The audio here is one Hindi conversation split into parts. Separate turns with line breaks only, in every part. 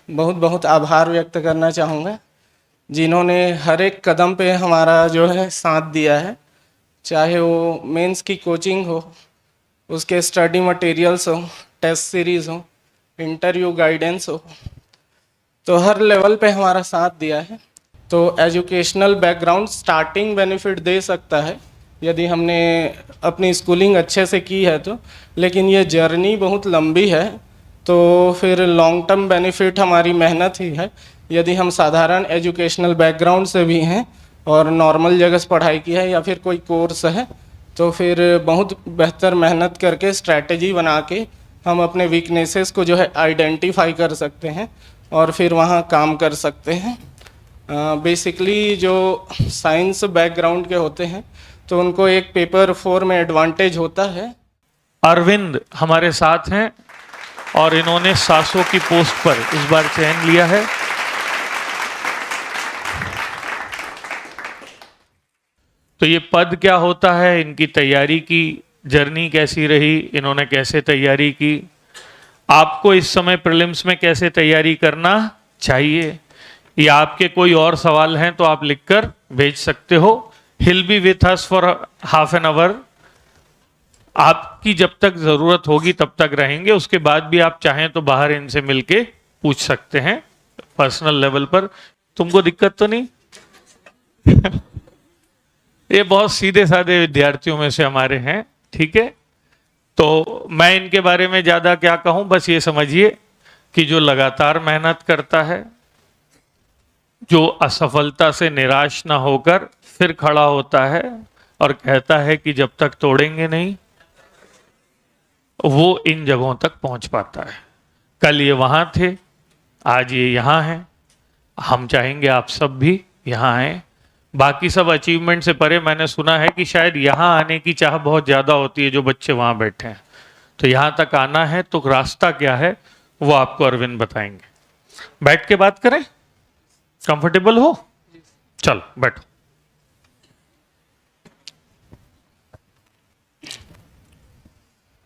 बहुत बहुत आभार व्यक्त करना चाहूँगा, जिन्होंने हर एक कदम पे हमारा जो है साथ दिया है। चाहे वो मेंस की कोचिंग हो, उसके स्टडी मटेरियल्स हो, टेस्ट सीरीज़ हो, इंटरव्यू गाइडेंस हो, तो हर लेवल पे हमारा साथ दिया है। तो एजुकेशनल बैकग्राउंड स्टार्टिंग बेनिफिट दे सकता है यदि हमने अपनी स्कूलिंग अच्छे से की है तो, लेकिन ये जर्नी बहुत लंबी है, तो फिर लॉन्ग टर्म बेनिफिट हमारी मेहनत ही है। यदि हम साधारण एजुकेशनल बैकग्राउंड से भी हैं और नॉर्मल जगह से पढ़ाई की है या फिर कोई कोर्स है, तो फिर बहुत बेहतर मेहनत करके स्ट्रैटेजी बना के हम अपने वीकनेसेस को जो है आइडेंटिफाई कर सकते हैं और फिर वहाँ काम कर सकते हैं। बेसिकली जो साइंस बैकग्राउंड के होते हैं तो उनको एक पेपर 4 में एडवांटेज होता है।
अरविंद हमारे साथ हैं और इन्होंने सासो की पोस्ट पर इस बार चयन लिया है। तो ये पद क्या होता है, इनकी तैयारी की जर्नी कैसी रही, इन्होंने कैसे तैयारी की, आपको इस समय प्रीलिम्स में कैसे तैयारी करना चाहिए, या आपके कोई और सवाल हैं तो आप लिखकर भेज सकते हो। हिल B with us for half an hour. आपकी जब तक जरूरत होगी तब तक रहेंगे, उसके बाद भी आप चाहें तो बाहर इनसे मिलके पूछ सकते हैं पर्सनल लेवल पर। तुमको दिक्कत तो नहीं? ये बहुत सीधे साधे विद्यार्थियों में से हमारे हैं, ठीक है। तो मैं इनके बारे में ज्यादा क्या कहूं, बस ये समझिए कि जो लगातार मेहनत करता है, जो असफलता से निराश ना होकर फिर खड़ा होता है और कहता है कि जब तक तोड़ेंगे नहीं, वो इन जगहों तक पहुंच पाता है। कल ये वहां थे, आज ये यहां हैं। हम चाहेंगे आप सब भी यहां आए। बाकी सब अचीवमेंट से परे मैंने सुना है कि शायद यहां आने की चाह बहुत ज्यादा होती है जो बच्चे वहां बैठे हैं। तो यहां तक आना है तो रास्ता क्या है वो आपको अरविंद बताएंगे। बैठ के बात करें, कंफर्टेबल हो? चलो बैठो।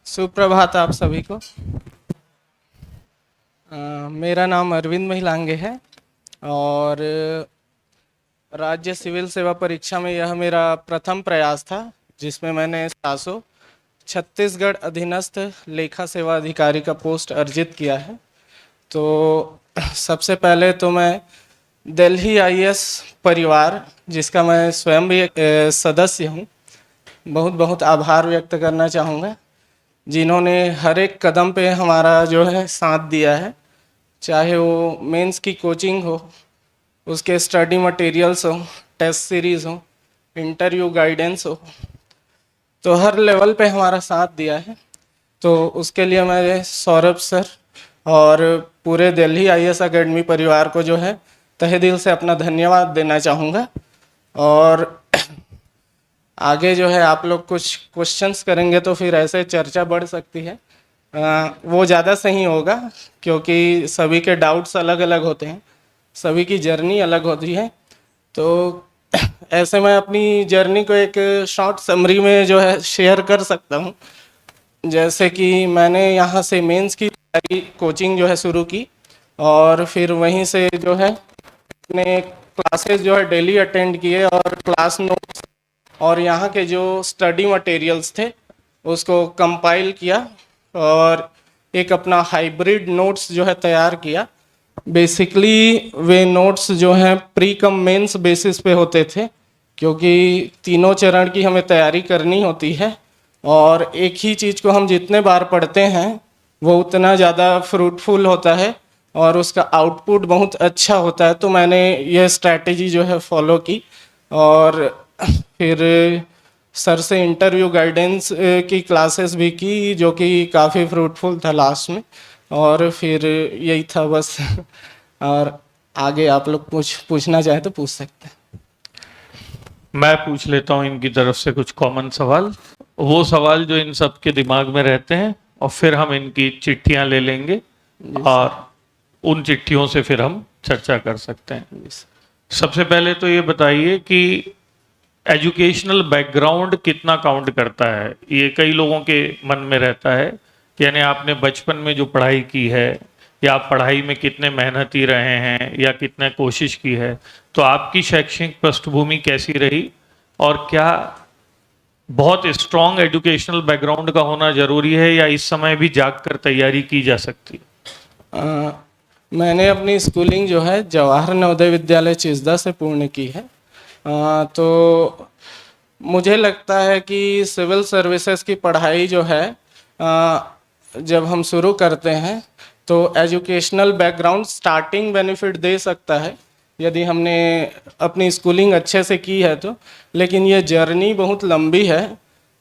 सुप्रभात आप सभी को। मेरा नाम अरविंद महिलांगे है और राज्य सिविल सेवा परीक्षा में यह मेरा प्रथम प्रयास था, जिसमें मैंने सासो छत्तीसगढ़ अधीनस्थ लेखा सेवा अधिकारी का पोस्ट अर्जित किया है। तो सबसे पहले तो मैं दिल्ली आईएएस परिवार, जिसका मैं स्वयं भी एक सदस्य हूँ, बहुत बहुत आभार व्यक्त करना चाहूँगा, जिन्होंने हर एक कदम पे हमारा जो है साथ दिया है। चाहे वो मेंस की कोचिंग हो, उसके स्टडी मटेरियल्स हो, टेस्ट सीरीज़ हो, इंटरव्यू गाइडेंस हो, तो हर लेवल पे हमारा साथ दिया है। तो उसके लिए मैं सौरभ सर और पूरे दिल्ली आईएएस अकेडमी परिवार को जो है तहे दिल से अपना धन्यवाद देना चाहूँगा। और आगे जो है आप लोग कुछ क्वेश्चंस करेंगे तो फिर ऐसे चर्चा बढ़ सकती है, वो ज़्यादा सही होगा, क्योंकि सभी के डाउट्स अलग अलग होते हैं, सभी की जर्नी अलग होती है। तो ऐसे मैं अपनी जर्नी को एक शॉर्ट समरी में जो है शेयर कर सकता हूँ। जैसे कि मैंने यहाँ से मेंस की तैयारी कोचिंग जो है शुरू की और फिर वहीं से जो है अपने क्लासेस जो है डेली अटेंड किए और क्लास नोट्स और यहाँ के जो स्टडी मटेरियल्स थे उसको कंपाइल किया और एक अपना हाइब्रिड नोट्स जो है तैयार किया। बेसिकली वे नोट्स जो हैं प्री कम मेंस बेसिस पे होते थे, क्योंकि तीनों चरण की हमें तैयारी करनी होती है और एक ही चीज़ को हम जितने बार पढ़ते हैं वो उतना ज़्यादा फ्रूटफुल होता है और उसका आउटपुट बहुत अच्छा होता है। तो मैंने ये स्ट्रैटेजी जो है फॉलो की और फिर सर से इंटरव्यू गाइडेंस की क्लासेस भी की, जो कि काफ़ी फ्रूटफुल था लास्ट में। और फिर यही था बस। और आगे आप लोग पूछना चाहे तो पूछ सकते हैं।
मैं पूछ लेता हूं इनकी तरफ से कुछ कॉमन सवाल, वो सवाल जो इन सब के दिमाग में रहते हैं, और फिर हम इनकी चिट्ठियां ले लेंगे और उन चिट्ठियों से फिर हम चर्चा कर सकते हैं। सबसे पहले तो ये बताइए कि एजुकेशनल बैकग्राउंड कितना काउंट करता है? ये कई लोगों के मन में रहता है कि यानी आपने बचपन में जो पढ़ाई की है या आप पढ़ाई में कितने मेहनती रहे हैं या कितने कोशिश की है, तो आपकी शैक्षणिक पृष्ठभूमि कैसी रही और क्या बहुत स्ट्रॉन्ग एजुकेशनल बैकग्राउंड का होना जरूरी है या इस समय भी जाग कर तैयारी की जा सकती है?
मैंने अपनी स्कूलिंग जो है जवाहर नवोदय विद्यालय चिस्दा से पूर्ण की है। तो मुझे लगता है कि सिविल सर्विसेज की पढ़ाई जो है जब हम शुरू करते हैं तो एजुकेशनल बैकग्राउंड स्टार्टिंग बेनिफिट दे सकता है यदि हमने अपनी स्कूलिंग अच्छे से की है तो, लेकिन ये जर्नी बहुत लंबी है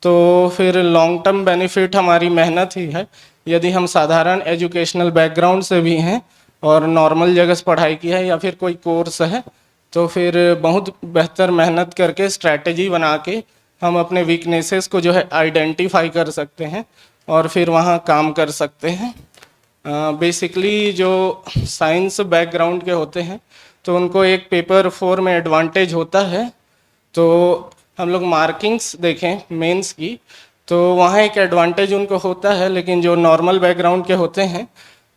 तो फिर लॉन्ग टर्म बेनिफिट हमारी मेहनत ही है। यदि हम साधारण एजुकेशनल बैकग्राउंड से भी हैं और नॉर्मल जगह से पढ़ाई की है या फिर कोई कोर्स है तो फिर बहुत बेहतर मेहनत करके स्ट्रैटेजी बना के हम अपने वीकनेसेस को जो है आइडेंटिफाई कर सकते हैं और फिर वहाँ काम कर सकते हैं। बेसिकली जो साइंस बैकग्राउंड के होते हैं तो उनको एक पेपर 4 में एडवांटेज होता है। तो हम लोग मार्किंग्स देखें मेंस की तो वहाँ एक एडवांटेज उनको होता है, लेकिन जो नॉर्मल बैकग्राउंड के होते हैं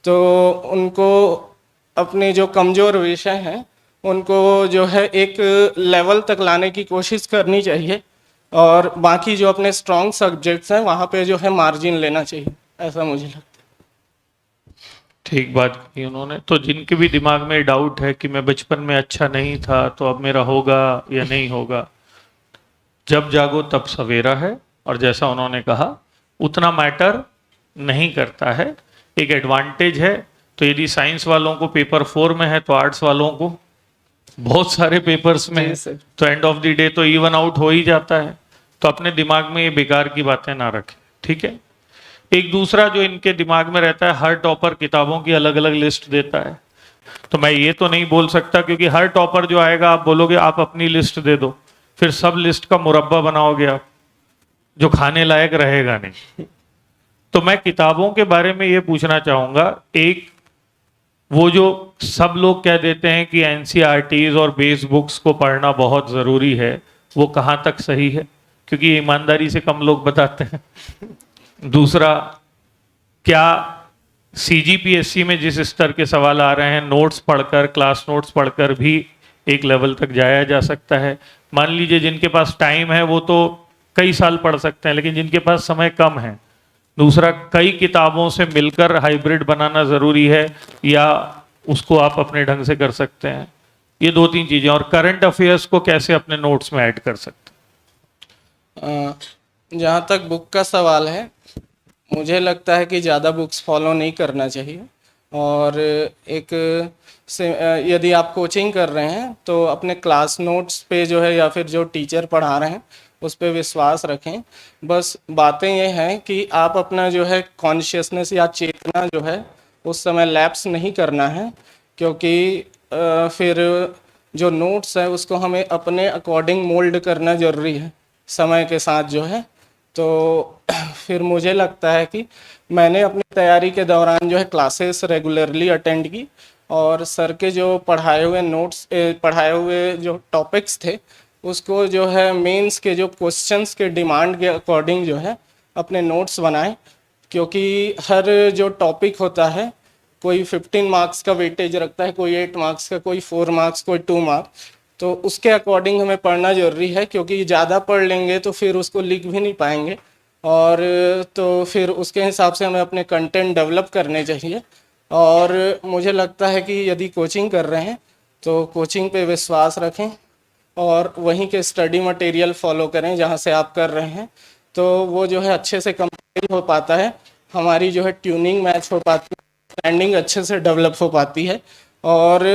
तो उनको अपने जो कमज़ोर विषय हैं उनको जो है एक लेवल तक लाने की कोशिश करनी चाहिए और बाकी जो अपने स्ट्रॉन्ग सब्जेक्ट्स हैं वहाँ पे जो है मार्जिन लेना चाहिए, ऐसा मुझे लगता है।
ठीक बात की उन्होंने। तो जिनके भी दिमाग में डाउट है कि मैं बचपन में अच्छा नहीं था तो अब मेरा होगा या नहीं होगा, जब जागो तब सवेरा है, और जैसा उन्होंने कहा उतना मैटर नहीं करता है, एक एडवांटेज है। तो यदि साइंस वालों को पेपर 4 में है तो आर्ट्स वालों को बहुत सारे पेपर्स में है,
सर।
तो एंड ऑफ द डे तो इवन आउट हो ही जाता है। तो अपने दिमाग में ये बेकार की बातें ना रखें, ठीक है। एक दूसरा जो इनके दिमाग में रहता है, हर टॉपर किताबों की अलग अलग लिस्ट देता है। तो मैं ये तो नहीं बोल सकता, क्योंकि हर टॉपर जो आएगा आप बोलोगे आप अपनी लिस्ट दे दो, फिर सब लिस्ट का मुरब्बा बनाओगे आप, जो खाने लायक रहेगा नहीं। तो मैं किताबों के बारे में ये पूछना चाहूंगा, एक वो जो सब लोग कह देते हैं कि एनसीईआरटीज और बेस बुक्स को पढ़ना बहुत जरूरी है, वो कहाँ तक सही है? क्योंकि ईमानदारी से कम लोग बताते हैं। दूसरा, क्या सीजीपीएससी में जिस स्तर के सवाल आ रहे हैं, नोट्स पढ़कर, क्लास नोट्स पढ़कर भी एक लेवल तक जाया जा सकता है? मान लीजिए जिनके पास टाइम है वो तो कई साल पढ़ सकते हैं, लेकिन जिनके पास समय कम है। दूसरा, कई किताबों से मिलकर हाइब्रिड बनाना जरूरी है या उसको आप अपने ढंग से कर सकते हैं? ये 2-3 चीजें। और करंट अफेयर्स को कैसे अपने नोट्स में ऐड कर सकते हैं?
जहाँ तक बुक का सवाल है, मुझे लगता है कि ज़्यादा बुक्स फॉलो नहीं करना चाहिए और यदि आप कोचिंग कर रहे हैं तो अपने क्लास नोट्स पे जो है या फिर जो टीचर पढ़ा रहे हैं उस पर विश्वास रखें। बस बातें ये हैं कि आप अपना जो है कॉन्शियसनेस या चेतना जो है उस समय लैप्स नहीं करना है, क्योंकि फिर जो नोट्स है उसको हमें अपने अकॉर्डिंग मोल्ड करना ज़रूरी है समय के साथ जो है। तो फिर मुझे लगता है कि मैंने अपनी तैयारी के दौरान जो है क्लासेस रेगुलरली अटेंड की और सर के जो पढ़ाए हुए नोट्स पढ़ाए हुए जो टॉपिक्स थे उसको जो है मेंस के जो क्वेश्चंस के डिमांड के अकॉर्डिंग जो है अपने नोट्स बनाए, क्योंकि हर जो टॉपिक होता है कोई 15 मार्क्स का वेटेज रखता है, कोई 8 मार्क्स का, कोई 4 मार्क्स, कोई 2 मार्क्स। तो उसके अकॉर्डिंग हमें पढ़ना ज़रूरी है, क्योंकि ज़्यादा पढ़ लेंगे तो फिर उसको लिख भी नहीं पाएंगे और तो फिर उसके हिसाब से हमें अपने कंटेंट डेवलप करने चाहिए। और मुझे लगता है कि यदि कोचिंग कर रहे हैं तो कोचिंग पे विश्वास रखें और वहीं के स्टडी मटेरियल फॉलो करें जहाँ से आप कर रहे हैं, तो वो जो है अच्छे से कंप्लीट हो पाता है, हमारी जो है ट्यूनिंग मैच हो पाती है, स्टैंडिंग अच्छे से डेवलप हो पाती है। और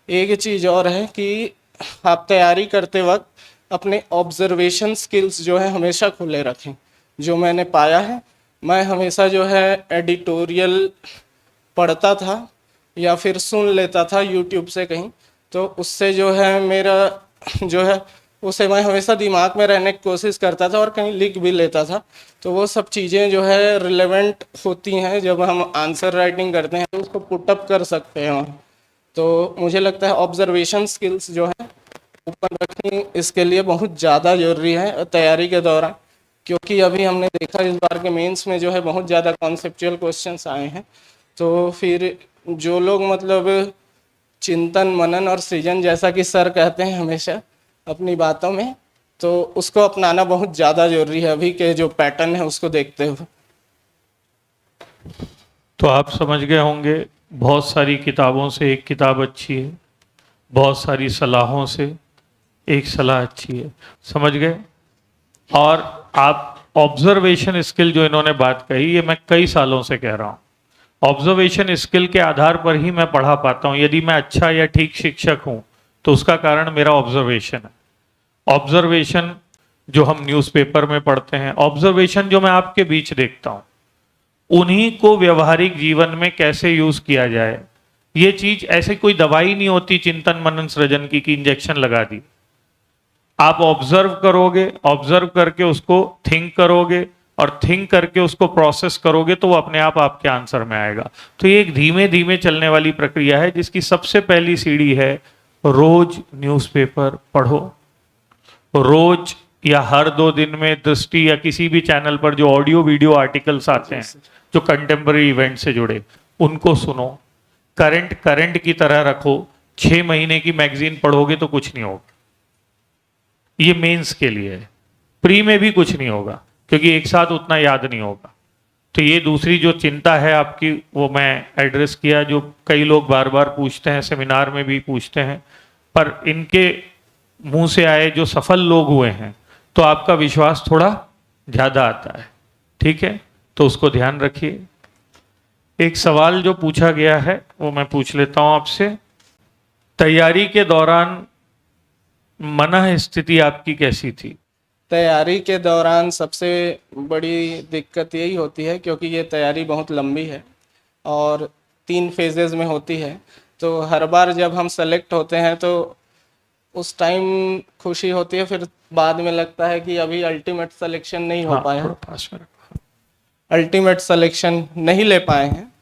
एक चीज़ और है कि आप तैयारी करते वक्त अपने ऑब्जर्वेशन स्किल्स जो है हमेशा खुले रखें। जो मैंने पाया है, मैं हमेशा जो है एडिटोरियल पढ़ता था या फिर सुन लेता था यूट्यूब से कहीं, तो उससे जो है मेरा जो है उसे मैं हमेशा दिमाग में रहने की कोशिश करता था और कहीं लिख भी लेता था। तो वो सब चीज़ें जो है रिलेवेंट होती हैं, जब हम आंसर राइटिंग करते हैं तो उसको पुटअप कर सकते हैं वहाँ। तो मुझे लगता है ऑब्जर्वेशन स्किल्स जो है ऊपर रखनी इसके लिए बहुत ज़्यादा ज़रूरी है तैयारी के दौरान, क्योंकि अभी हमने देखा इस बार के मेंस में जो है बहुत ज़्यादा कॉन्सेप्चुअल क्वेश्चंस आए हैं। तो फिर जो लोग मतलब चिंतन मनन और सृजन, जैसा कि सर कहते हैं हमेशा अपनी बातों में, तो उसको अपनाना बहुत ज़्यादा जरूरी है अभी के जो पैटर्न है उसको देखते हुए।
तो आप समझ गए होंगे, बहुत सारी किताबों से एक किताब अच्छी है, बहुत सारी सलाहों से एक सलाह अच्छी है, समझ गए। और आप ऑब्जर्वेशन स्किल जो इन्होंने बात कही, ये मैं कई सालों से कह रहा हूँ। ऑब्जर्वेशन स्किल के आधार पर ही मैं पढ़ा पाता हूँ। यदि मैं अच्छा या ठीक शिक्षक हूँ तो उसका कारण मेरा ऑब्जर्वेशन है। ऑब्जर्वेशन जो हम न्यूज़पेपर में पढ़ते हैं, ऑब्जर्वेशन जो मैं आपके बीच देखता हूँ, उन्हीं को व्यवहारिक जीवन में कैसे यूज किया जाए। ये चीज ऐसे कोई दवाई नहीं होती चिंतन मनन सृजन की कि इंजेक्शन लगा दी। आप ऑब्जर्व करोगे, ऑब्जर्व करके उसको थिंक करोगे और थिंक करके उसको प्रोसेस करोगे तो वो अपने आप आपके आंसर में आएगा। तो ये एक धीमे धीमे चलने वाली प्रक्रिया है जिसकी सबसे पहली सीढ़ी है रोज न्यूज़पेपर पढ़ो। रोज या हर 2 दिन में दृष्टि या किसी भी चैनल पर जो ऑडियो वीडियो आर्टिकल्स आते हैं जो कंटेम्पररी इवेंट से जुड़े, उनको सुनो। करंट करंट की तरह रखो। 6 महीने की मैगजीन पढ़ोगे तो कुछ नहीं होगा। ये मेंस के लिए है, प्री में भी कुछ नहीं होगा क्योंकि एक साथ उतना याद नहीं होगा। तो ये दूसरी जो चिंता है आपकी, वो मैं एड्रेस किया, जो कई लोग बार बार पूछते हैं, सेमिनार में भी पूछते हैं, पर इनके मुंह से आए जो सफल लोग हुए हैं तो आपका विश्वास थोड़ा ज्यादा आता है। ठीक है, तो उसको ध्यान रखिए। एक सवाल जो पूछा गया है वो मैं पूछ लेता हूं आपसे। तैयारी के दौरान मनः स्थिति आपकी कैसी थी?
तैयारी के दौरान सबसे बड़ी दिक्कत यही होती है, क्योंकि ये तैयारी बहुत लंबी है और 3 फेजेस में होती है। तो हर बार जब हम सेलेक्ट होते हैं तो उस टाइम खुशी होती है, फिर बाद में लगता है कि अभी अल्टीमेट सिलेक्शन नहीं हो पाया,
थोड़ा पास में रखो।
अल्टीमेट सिलेक्शन नहीं ले पाए हैं।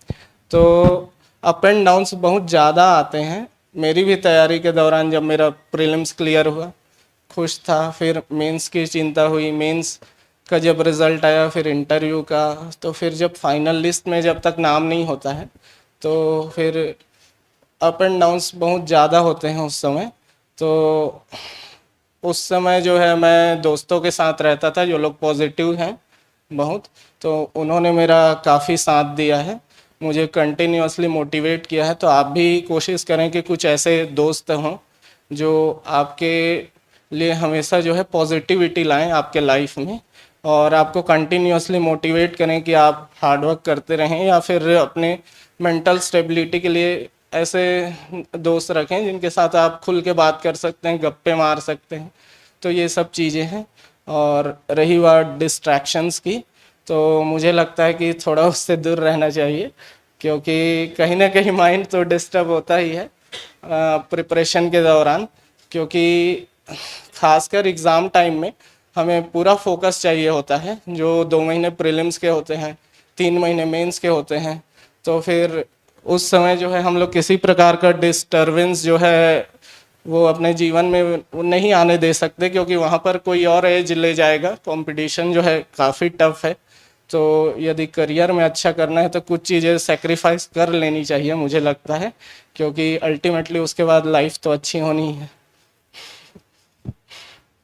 तो अप एंड डाउन्स बहुत ज़्यादा आते हैं। मेरी भी तैयारी के दौरान जब मेरा प्रीलिम्स क्लियर हुआ, खुश था, फिर मेंस की चिंता हुई, मेंस का जब रिज़ल्ट आया, फिर इंटरव्यू का, तो फिर जब फाइनल लिस्ट में जब तक नाम नहीं होता है तो फिर अप एंड डाउन्स बहुत ज़्यादा होते हैं उस समय। तो उस समय जो है मैं दोस्तों के साथ रहता था जो लोग पॉजिटिव हैं बहुत, तो उन्होंने मेरा काफ़ी साथ दिया है, मुझे कंटिन्यूअसली मोटिवेट किया है। तो आप भी कोशिश करें कि कुछ ऐसे दोस्त हों जो आपके लिए हमेशा जो है पॉजिटिविटी लाएं आपके लाइफ में और आपको कंटिन्यूअसली मोटिवेट करें कि आप हार्डवर्क करते रहें, या फिर अपने मेंटल स्टेबिलिटी के लिए ऐसे दोस्त रखें जिनके साथ आप खुल के बात कर सकते हैं, गप्पे मार सकते हैं। तो ये सब चीज़ें हैं। और रही बात डिस्ट्रैक्शंस की, तो मुझे लगता है कि थोड़ा उससे दूर रहना चाहिए, क्योंकि कहीं ना कहीं माइंड तो डिस्टर्ब होता ही है प्रिपरेशन के दौरान। क्योंकि खासकर एग्ज़ाम टाइम में हमें पूरा फोकस चाहिए होता है। जो 2 महीने प्रीलिम्स के होते हैं, 3 महीने मेंस के होते हैं, तो फिर उस समय जो है हम लोग किसी प्रकार का डिस्टरबेंस जो है वो अपने जीवन में नहीं आने दे सकते, क्योंकि वहाँ पर कोई और एज ले जाएगा। कंपटीशन जो है काफ़ी टफ है। तो यदि करियर में अच्छा करना है तो कुछ चीज़ें सेक्रीफाइस कर लेनी चाहिए मुझे लगता है, क्योंकि अल्टीमेटली उसके बाद लाइफ तो अच्छी होनी है।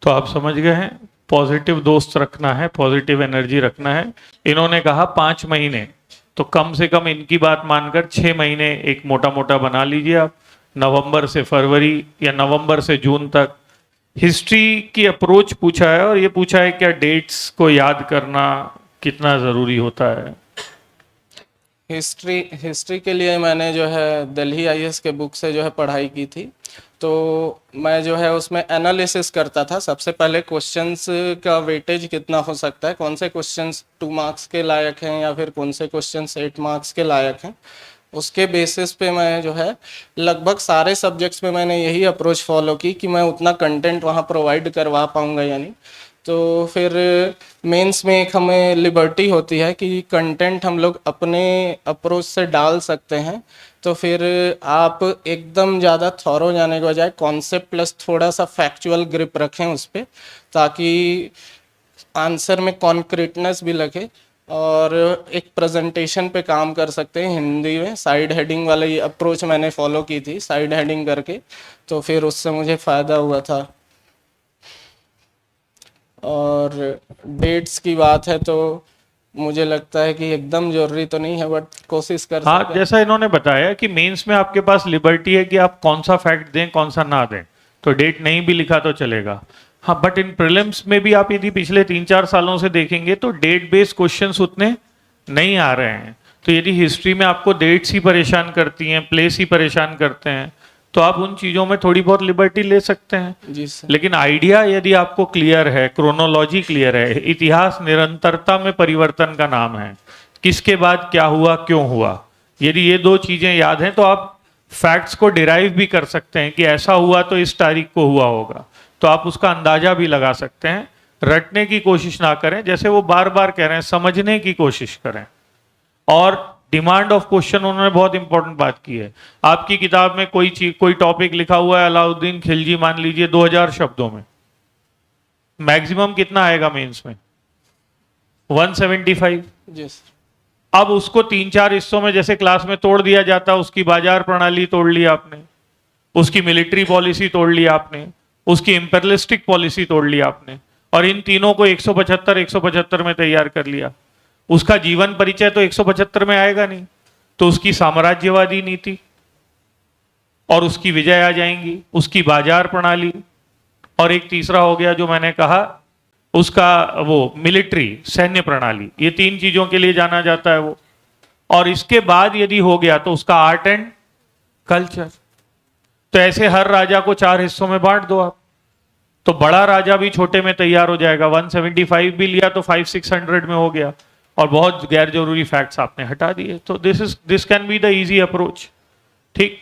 तो आप समझ गए हैं, पॉजिटिव दोस्त रखना है, पॉजिटिव एनर्जी रखना है। इन्होंने कहा 5 महीने, तो कम से कम इनकी बात मानकर 6 महीने एक मोटा मोटा बना लीजिए आप। नवंबर से फरवरी या नवंबर से जून तक हिस्ट्री की अप्रोच पूछा है, और ये पूछा है क्या डेट्स को याद करना कितना ज़रूरी होता है।
हिस्ट्री के लिए मैंने जो है दिल्ली आईएएस के बुक से जो है पढ़ाई की थी। तो मैं जो है उसमें एनालिसिस करता था। सबसे पहले क्वेश्चंस का वेटेज कितना हो सकता है, कौन से क्वेश्चंस 2 मार्क्स के लायक हैं या फिर कौन से क्वेश्चंस 8 मार्क्स के लायक हैं। उसके बेसिस पे मैं जो है लगभग सारे सब्जेक्ट्स में मैंने यही अप्रोच फॉलो की कि मैं उतना कंटेंट वहाँ प्रोवाइड करवा पाऊँगा या नहीं। तो फिर मेंस में एक हमें लिबर्टी होती है कि कंटेंट हम लोग अपने अप्रोच से डाल सकते हैं। तो फिर आप एकदम ज़्यादा थॉरो जाने के बजाय कॉन्सेप्ट प्लस थोड़ा सा फैक्चुअल ग्रिप रखें उस पर, ताकि आंसर में कॉन्क्रीटनेस भी लगे और एक प्रेजेंटेशन पे काम कर सकते हैं हिंदी में। साइड हेडिंग वाली अप्रोच मैंने फॉलो की थी, साइड हेडिंग करके, तो फिर उससे मुझे फ़ायदा हुआ था। और डेट्स की बात है तो मुझे लगता है कि एकदम जरूरी तो नहीं है, बट कोशिश कर
हाँ,
सकते हैं।
जैसा इन्होंने बताया कि मेंस में आपके पास लिबर्टी है कि आप कौन सा फैक्ट दें कौन सा ना दें, तो डेट नहीं भी लिखा तो चलेगा। हाँ, बट इन प्रीलिम्स में भी आप यदि पिछले 3-4 सालों से देखेंगे तो डेट बेस्ड क्वेश्चंस उतने नहीं आ रहे हैं। तो यदि हिस्ट्री में आपको डेट्स ही परेशान करती हैं, प्लेस ही परेशान करते हैं, तो आप उन चीज़ों में थोड़ी बहुत लिबर्टी ले सकते हैं।
जी सर।
लेकिन आइडिया यदि आपको क्लियर है, क्रोनोलॉजी क्लियर है, इतिहास निरंतरता में परिवर्तन का नाम है, किसके बाद क्या हुआ, क्यों हुआ, यदि ये दो चीजें याद हैं तो आप फैक्ट्स को डिराइव भी कर सकते हैं कि ऐसा हुआ तो इस तारीख को हुआ होगा, तो आप उसका अंदाजा भी लगा सकते हैं। रटने की कोशिश ना करें, जैसे वो बार बार कह रहे हैं, समझने की कोशिश करें। और डिमांड ऑफ क्वेश्चन, उन्होंने बहुत इंपॉर्टेंट बात की है। आपकी किताब में कोई चीज, कोई टॉपिक लिखा हुआ है अलाउद्दीन खिलजी, मान लीजिए 2000 शब्दों में, मैक्सिमम कितना आएगा मेंस में? 175।
जी सर।
अब उसको 3-4 हिस्सों में जैसे क्लास में तोड़ दिया जाता, उसकी बाजार प्रणाली तोड़ ली आपने, उसकी मिलिट्री पॉलिसी तोड़ ली आपने, उसकी इंपेरियलिस्टिक पॉलिसी तोड़ ली आपने, और इन तीनों को 175 में तैयार कर लिया। उसका जीवन परिचय तो 175 में आएगा नहीं, तो उसकी साम्राज्यवादी नीति और उसकी विजय आ जाएंगी, उसकी बाजार प्रणाली, और एक तीसरा हो गया जो मैंने कहा उसका वो मिलिट्री सैन्य प्रणाली। ये 3 चीजों के लिए जाना जाता है वो। और इसके बाद यदि हो गया तो उसका आर्ट एंड कल्चर। तो ऐसे हर राजा को 4 हिस्सों में बांट दो आप, तो बड़ा राजा भी छोटे में तैयार हो जाएगा। 175 भी लिया तो 500-600 में हो गया, और बहुत गैर जरूरी फैक्ट्स आपने हटा दिए। तो this can be the easy approach. ठीक,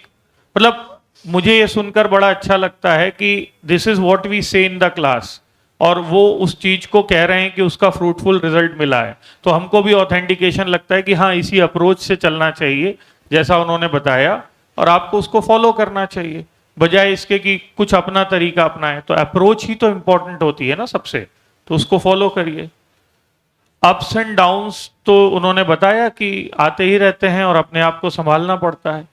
मतलब मुझे ये सुनकर बड़ा अच्छा लगता है कि दिस इज व्हाट वी से इन द क्लास, और वो उस चीज को कह रहे हैं कि उसका फ्रूटफुल रिजल्ट मिला है। तो हमको भी ऑथेंटिकेशन लगता है कि हाँ, इसी अप्रोच से चलना चाहिए जैसा उन्होंने बताया, और आपको उसको फॉलो करना चाहिए बजाय इसके कि कुछ अपना तरीका अपनाएं। तो अप्रोच ही तो इंपॉर्टेंट होती है ना सबसे, तो उसको फॉलो करिए। अप्स एंड डाउन्स तो उन्होंने बताया कि आते ही रहते हैं और अपने आप को संभालना पड़ता है।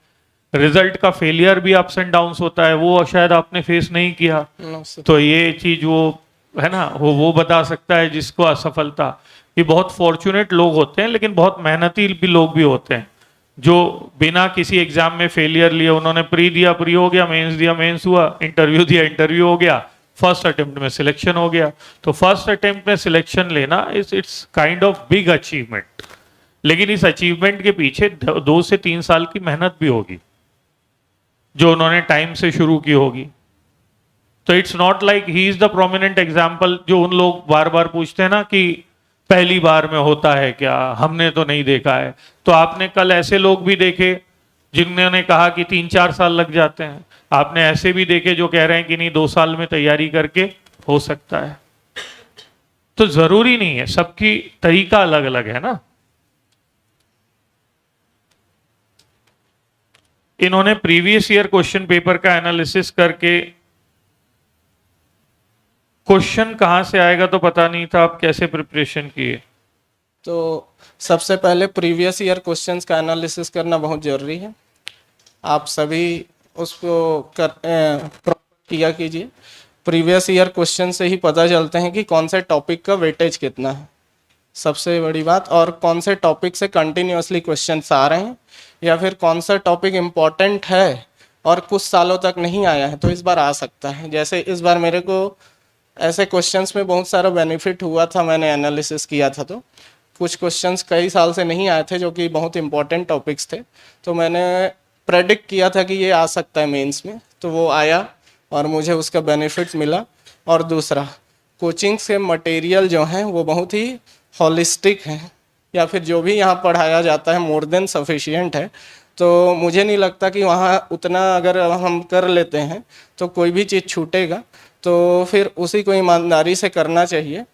रिजल्ट का फेलियर भी अप्स एंड डाउन्स होता है, वो शायद आपने फेस नहीं किया,
नो सर।
तो ये चीज वो है ना, वो बता सकता है जिसको असफलता। ये बहुत फॉर्चुनेट लोग होते हैं, लेकिन बहुत मेहनती भी लोग भी होते हैं जो बिना किसी एग्जाम में फेलियर लिए, उन्होंने प्री दिया, प्री हो गया, मेंस दिया, मेंस हुआ, इंटरव्यू दिया, इंटरव्यू हो गया, फर्स्ट अटेम्प्ट में सिलेक्शन हो गया। तो फर्स्ट अटेम्प्ट में सिलेक्शन लेना it's kind of big achievement, लेकिन इस अचीवमेंट के पीछे 2 से 3 साल की मेहनत भी होगी जो उन्होंने टाइम से शुरू की होगी। तो it's not like he is the prominent example, जो उन लोग बार बार पूछते हैं ना कि पहली बार में होता है क्या, हमने तो नहीं देखा है। तो आपने कल ऐसे लोग भी देखे जिन्होंने कहा कि 3-4 साल लग जाते हैं, आपने ऐसे भी देखे जो कह रहे हैं कि नहीं 2 साल में तैयारी करके हो सकता है। तो जरूरी नहीं है, सबकी तरीका अलग अलग है ना। इन्होंने प्रीवियस ईयर क्वेश्चन पेपर का एनालिसिस करके, क्वेश्चन कहां से आएगा तो पता नहीं था, आप कैसे प्रिपरेशन किए?
तो सबसे पहले प्रीवियस ईयर क्वेश्चंस का एनालिसिस करना बहुत ज़रूरी है। आप सभी उसको किया कीजिए। प्रीवियस ईयर क्वेश्चन से ही पता चलते हैं कि कौन से टॉपिक का वेटेज कितना है, सबसे बड़ी बात, और कौन से टॉपिक से कंटिन्यूसली क्वेश्चंस आ रहे हैं, या फिर कौन सा टॉपिक इम्पॉर्टेंट है और कुछ सालों तक नहीं आया है तो इस बार आ सकता है। जैसे इस बार मेरे को ऐसे क्वेश्चंस में बहुत सारा बेनिफिट हुआ था, मैंने एनालिसिस किया था, तो कुछ क्वेश्चंस कई साल से नहीं आए थे जो कि बहुत इंपॉर्टेंट टॉपिक्स थे, तो मैंने प्रेडिक्ट किया था कि ये आ सकता है मेंस में, तो वो आया और मुझे उसका बेनिफिट मिला। और दूसरा, कोचिंग से मटेरियल जो हैं वो बहुत ही हॉलिस्टिक हैं, या फिर जो भी यहाँ पढ़ाया जाता है मोर देन सफिशिएंट है। तो मुझे नहीं लगता कि वहाँ उतना अगर हम कर लेते हैं तो कोई भी चीज़ छूटेगा, तो फिर उसी को ईमानदारी से करना चाहिए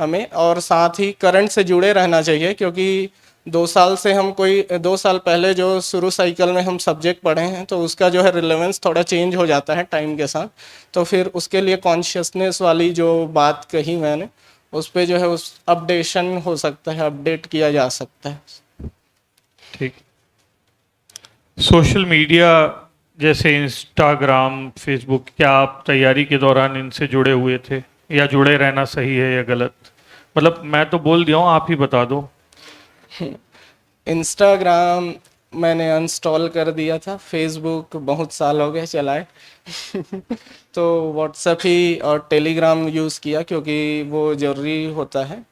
हमें, और साथ ही करंट से जुड़े रहना चाहिए, क्योंकि 2 साल से हम 2 साल पहले जो शुरू साइकिल में हम सब्जेक्ट पढ़े हैं तो उसका जो है रिलेवेंस थोड़ा चेंज हो जाता है टाइम के साथ। तो फिर उसके लिए कॉन्शियसनेस वाली जो बात कही मैंने उस पे जो है उस अपडेशन हो सकता है, अपडेट किया जा सकता है।
ठीक। सोशल मीडिया जैसे इंस्टाग्राम, फेसबुक, क्या आप तैयारी के दौरान इनसे जुड़े हुए थे, या जुड़े रहना सही है या गलत? मतलब मैं तो बोल दिया हूँ, आप ही बता दो।
इंस्टाग्राम मैंने अनस्टॉल कर दिया था, फेसबुक बहुत साल हो गए चलाए तो व्हाट्सएप ही और टेलीग्राम यूज़ किया, क्योंकि वो ज़रूरी होता है।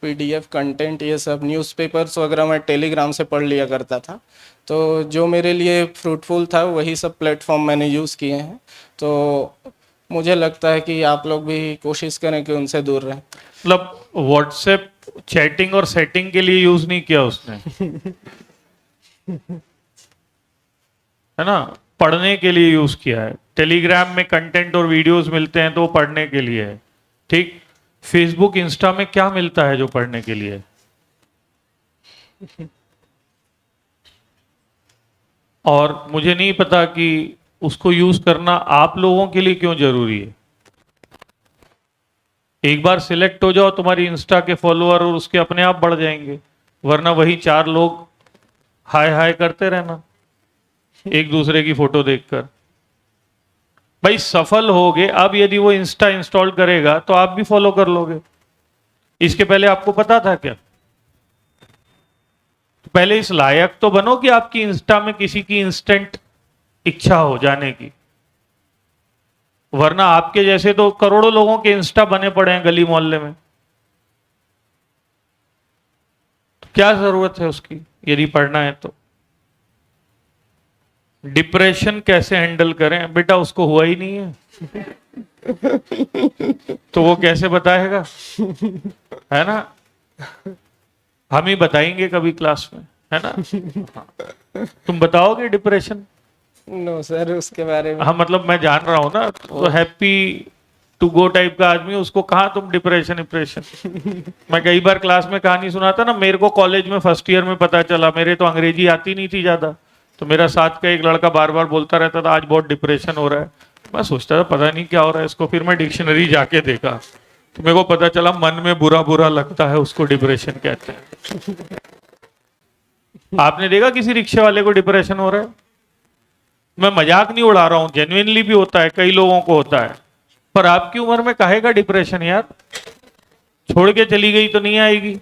पीडीएफ कंटेंट ये सब न्यूज़पेपर्स वगैरह मैं टेलीग्राम से पढ़ लिया करता था। तो जो मेरे लिए फ्रूटफुल था वही सब प्लेटफॉर्म मैंने यूज़ किए हैं। तो मुझे लगता है कि आप लोग भी कोशिश करें कि उनसे दूर रहें।
मतलब व्हाट्सएप चैटिंग और सेटिंग के लिए यूज नहीं किया उसने, है ना? पढ़ने के लिए यूज किया है। टेलीग्राम में कंटेंट और वीडियोस मिलते हैं तो वो पढ़ने के लिए है। ठीक। फेसबुक, इंस्टा में क्या मिलता है जो पढ़ने के लिए है? और मुझे नहीं पता कि उसको यूज करना आप लोगों के लिए क्यों जरूरी है। एक बार सिलेक्ट हो जाओ, तुम्हारी इंस्टा के फॉलोअर और उसके अपने आप बढ़ जाएंगे, वरना वही 4 लोग हाय हाय करते रहना एक दूसरे की फोटो देखकर। भाई सफल होगे, अब यदि वो इंस्टा इंस्टॉल करेगा तो आप भी फॉलो कर लोगे। इसके पहले आपको पता था क्या? तो पहले इस लायक तो बनो कि आपकी इंस्टा में किसी की इंस्टेंट इच्छा हो जाने की, वरना आपके जैसे तो करोड़ों लोगों के इंस्टा बने पड़े हैं गली मोहल्ले में। तो क्या जरूरत है उसकी यदि पढ़ना है तो? डिप्रेशन कैसे हैंडल करें बेटा, उसको हुआ ही नहीं है तो वो कैसे बताएगा, है ना? हम ही बताएंगे कभी क्लास में, है ना? हाँ। तुम बताओगे डिप्रेशन?
नो सर, उसके बारे में
हाँ, मतलब मैं जान रहा हूं ना, तो हैप्पी टू गो टाइप का आदमी, उसको कहाँ तुम डिप्रेशन डिप्रेशन मैं कई बार क्लास में कहानी सुनाता ना, मेरे को कॉलेज में फर्स्ट ईयर में पता चला, मेरे तो अंग्रेजी आती नहीं थी ज्यादा, तो मेरा साथ का एक लड़का बार बार बोलता रहता था आज बहुत डिप्रेशन हो रहा है। मैं सोचता था पता नहीं क्या हो रहा है इसको, फिर मैं डिक्शनरी जाके देखा तो मेरे को पता चला मन में बुरा बुरा लगता है उसको डिप्रेशन कहते हैं। आपने देखा किसी रिक्शे वाले को डिप्रेशन हो रहा है? मैं मजाक नहीं उड़ा रहा हूं, जेन्युइनली भी होता है, कई लोगों को होता है। पर आपकी उम्र में काहेगा डिप्रेशन यार? छोड़ के चली गई तो नहीं आएगी।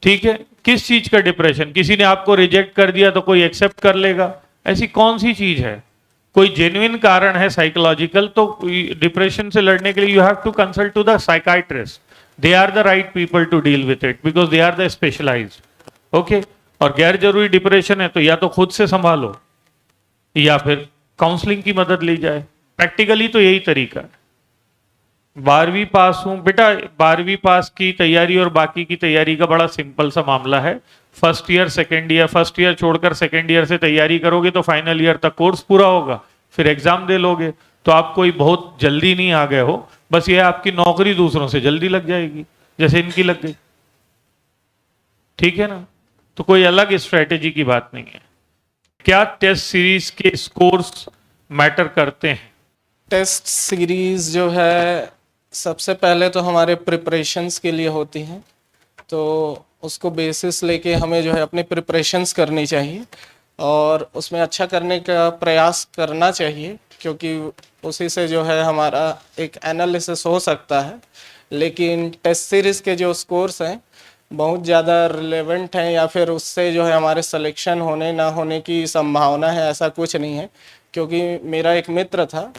ठीक है, किस चीज का डिप्रेशन? किसी ने आपको रिजेक्ट कर दिया तो कोई एक्सेप्ट कर लेगा, ऐसी कौन सी चीज है? कोई जेन्युइन कारण है साइकोलॉजिकल, तो डिप्रेशन से लड़ने के लिए you have to consult to the psychiatrist. They are the right people to deal with it because they are the specialised. Okay. और गैर जरूरी डिप्रेशन है तो या तो खुद से संभालो या फिर काउंसलिंग की मदद ली जाए। प्रैक्टिकली तो यही तरीका है। 12वीं पास हूं बेटा, 12वीं पास की तैयारी और बाकी की तैयारी का बड़ा सिंपल सा मामला है। First year second year, first year छोड़कर सेकेंड ईयर से तैयारी करोगे तो फाइनल ईयर तक कोर्स पूरा होगा, फिर एग्जाम दे लोगे, तो आप कोई बहुत जल्दी नहीं आ गए हो। बस ये आपकी नौकरी दूसरों से जल्दी लग जाएगी जैसे इनकी लग गई। ठीक है ना? तो कोई अलग स्ट्रेटेजी की बात नहीं है। क्या टेस्ट सीरीज के स्कोर्स मैटर करते हैं?
टेस्ट सीरीज जो है सबसे पहले तो हमारे प्रिपरेशंस के लिए होती हैं, तो उसको बेसिस लेके हमें जो है अपनी प्रिपरेशंस करनी चाहिए और उसमें अच्छा करने का प्रयास करना चाहिए, क्योंकि उसी से जो है हमारा एक एनालिसिस हो सकता है। लेकिन टेस्ट सीरीज़ के जो स्कोर्स हैं बहुत ज़्यादा रिलेवेंट हैं या फिर उससे जो है हमारे सिलेक्शन होने ना होने की संभावना है, ऐसा कुछ नहीं है। क्योंकि मेरा एक मित्र था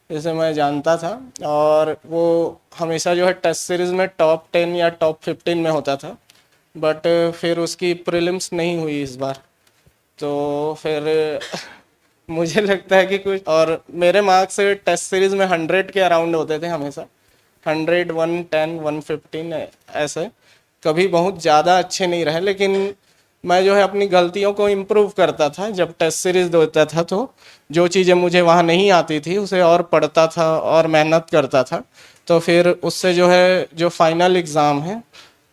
जिसे मैं जानता था और वो हमेशा जो है टेस्ट सीरीज़ में टॉप 10 या टॉप 15 में होता था, बट फिर उसकी प्रीलिम्स नहीं हुई इस बार। तो फिर मुझे लगता है कि कुछ, और मेरे मार्क्स टेस्ट सीरीज़ में 100 के अराउंड होते थे हमेशा, 100, 110, 115 ऐसे, कभी बहुत ज़्यादा अच्छे नहीं रहे। लेकिन मैं जो है अपनी गलतियों को इम्प्रूव करता था। जब टेस्ट सीरीज़ देता था तो जो चीज़ें मुझे वहाँ नहीं आती थी उसे और पढ़ता था और मेहनत करता था, तो फिर उससे जो है जो फाइनल एग्ज़ाम है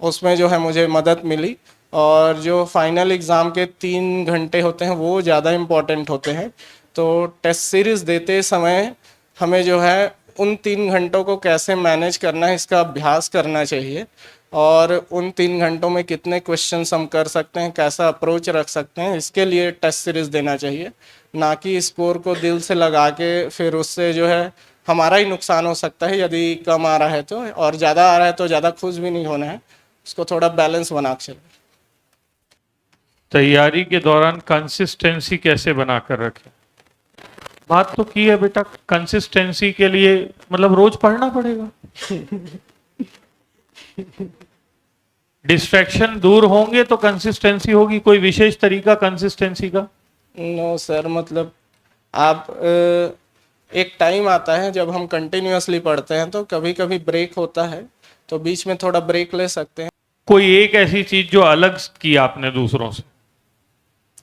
उसमें जो है मुझे मदद मिली। और जो फाइनल एग्ज़ाम के 3 घंटे होते हैं वो ज़्यादा इम्पोर्टेंट होते हैं। तो टेस्ट सीरीज़ देते समय हमें जो है उन 3 घंटों को कैसे मैनेज करना है इसका अभ्यास करना चाहिए, और उन 3 घंटों में कितने क्वेश्चंस हम कर सकते हैं, कैसा अप्रोच रख सकते हैं, इसके लिए टेस्ट सीरीज देना चाहिए। ना कि स्कोर को दिल से लगा के फिर उससे जो है हमारा ही नुकसान हो सकता है यदि कम आ रहा है तो, और ज़्यादा आ रहा है तो ज़्यादा खुश भी नहीं होना है, उसको थोड़ा बैलेंस बना के चलें।
तैयारी के दौरान कंसिस्टेंसी कैसे बनाकर रखें? बात तो की है बेटा, कंसिस्टेंसी के लिए मतलब रोज पढ़ना पड़ेगा। डिस्ट्रैक्शन दूर होंगे तो कंसिस्टेंसी होगी। कोई विशेष तरीका कंसिस्टेंसी का?
नो सर, मतलब आप एक टाइम आता है जब हम कंटिन्यूअसली पढ़ते हैं तो कभी कभी ब्रेक होता है, तो बीच में थोड़ा ब्रेक ले सकते हैं।
कोई एक ऐसी चीज जो अलग की आपने दूसरों से?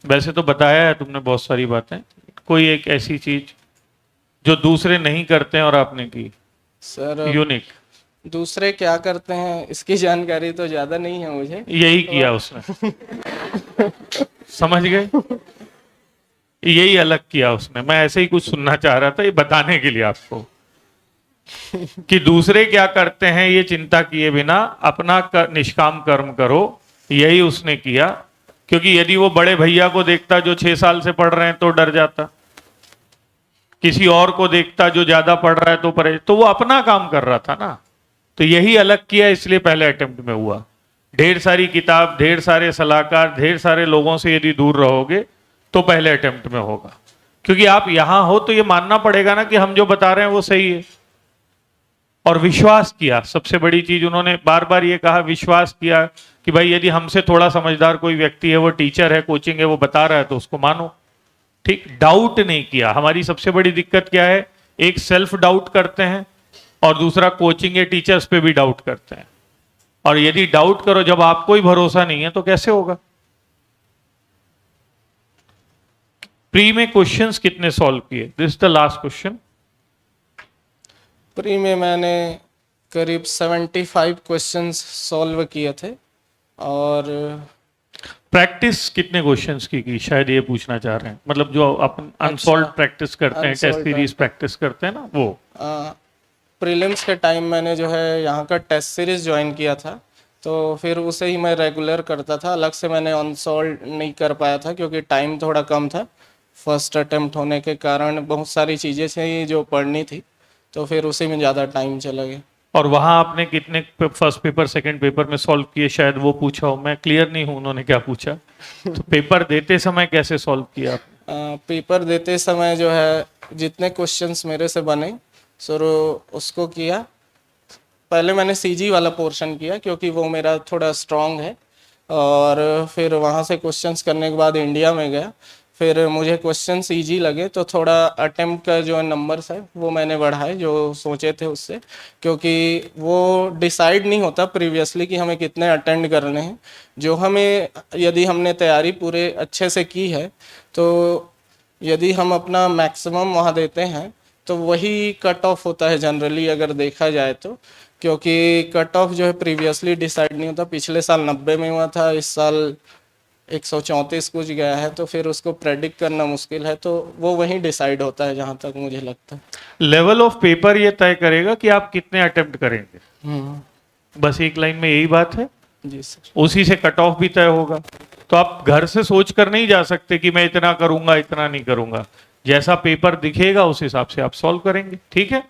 वैसे तो बताया है तुमने बहुत सारी बातें, कोई एक ऐसी चीज जो दूसरे नहीं करते हैं और आपने की,
सर
यूनिक।
दूसरे क्या करते हैं इसकी जानकारी तो ज़्यादा नहीं है मुझे।
यही किया उसने। समझ गए? यही अलग किया उसने। मैं ऐसे ही कुछ सुनना चाह रहा था, ये बताने के लिए आपको कि दूसरे क्या करते हैं ये चिंता किए बिना अपना निष्काम कर्म करो। यही उसने किया, क्योंकि यदि वो बड़े भैया को देखता जो 6 साल से पढ़ रहे हैं तो डर जाता, किसी और को देखता जो ज्यादा पढ़ रहा है तो वो अपना काम कर रहा था ना। तो यही अलग किया, इसलिए पहले अटेम्प्ट में हुआ। ढेर सारी किताब, ढेर सारे सलाहकार, ढेर सारे लोगों से यदि दूर रहोगे तो पहले अटेम्प्ट में होगा। क्योंकि आप यहां हो तो ये मानना पड़ेगा ना कि हम जो बता रहे हैं वो सही है। और विश्वास किया, सबसे बड़ी चीज उन्होंने बार बार ये कहा, विश्वास किया कि भाई यदि हमसे थोड़ा समझदार कोई व्यक्ति है, वो टीचर है, कोचिंग है, वो बता रहा है तो उसको मानो। ठीक, डाउट नहीं किया। हमारी सबसे बड़ी दिक्कत क्या है? एक सेल्फ डाउट करते हैं और दूसरा कोचिंग या टीचर्स पे भी डाउट करते हैं। और यदि डाउट करो जब आपको ही भरोसा नहीं है तो कैसे होगा? प्री में क्वेश्चंस कितने सॉल्व किए? This is the last question.
Pre में मैंने करीब 75 क्वेश्चंस सॉल्व किए थे। और
प्रैक्टिस कितने क्वेश्चंस की शायद ये पूछना चाह रहे हैं, मतलब जो अपन अनसॉल्व प्रैक्टिस करते हैं, टेस्ट सीरीज प्रैक्टिस करते हैं ना, वो।
प्रीलिम्स के टाइम मैंने जो है यहाँ का टेस्ट सीरीज ज्वाइन किया था, तो फिर उसे ही मैं रेगुलर करता था। अलग से मैंने अनसॉल्व नहीं कर पाया था क्योंकि टाइम थोड़ा कम था। फर्स्ट अटेम्प्ट होने के कारण बहुत सारी चीज़ें थी जो पढ़नी थी, तो फिर उसी में ज़्यादा टाइम चला गया।
और वहां आपने कितने फर्स्ट पेपर सेकंड पेपर में सॉल्व किए? शायद वो पूछा हो, मैं क्लियर नहीं हूं उन्होंने क्या पूछा। तो पेपर देते समय कैसे सॉल्व किया आपने?
पेपर देते समय जो है जितने क्वेश्चंस मेरे से बने सर उसको किया। पहले मैंने सीजी वाला पोर्शन किया क्योंकि वो मेरा थोड़ा स्ट्रांग है, और फिर वहाँ से क्वेश्चंस करने के बाद इंडिया में गया। फिर मुझे क्वेश्चन इजी लगे तो थोड़ा अटेम्प्ट का जो नंबर्स है वो मैंने बढ़ाए जो सोचे थे उससे, क्योंकि वो डिसाइड नहीं होता प्रीवियसली कि हमें कितने अटेंड करने हैं। जो हमें यदि हमने तैयारी पूरे अच्छे से की है तो यदि हम अपना मैक्सिमम वहाँ देते हैं तो वही कट ऑफ होता है जनरली अगर देखा जाए तो, क्योंकि कट ऑफ जो है प्रीवियसली डिसाइड नहीं होता। पिछले साल 90 में हुआ था, इस साल 134 कुछ गया है, तो फिर उसको प्रेडिक्ट करना मुश्किल है, तो वो वहीं डिसाइड होता है जहाँ तक मुझे लगता है।
लेवल ऑफ पेपर ये तय करेगा कि आप कितने अटेम्प्ट करेंगे। बस एक लाइन में यही बात है
जी सर।
उसी से कट ऑफ भी तय होगा। तो आप घर से सोच कर नहीं जा सकते कि मैं इतना करूंगा इतना नहीं करूंगा। जैसा पेपर दिखेगा उस हिसाब से आप सॉल्व करेंगे। ठीक है।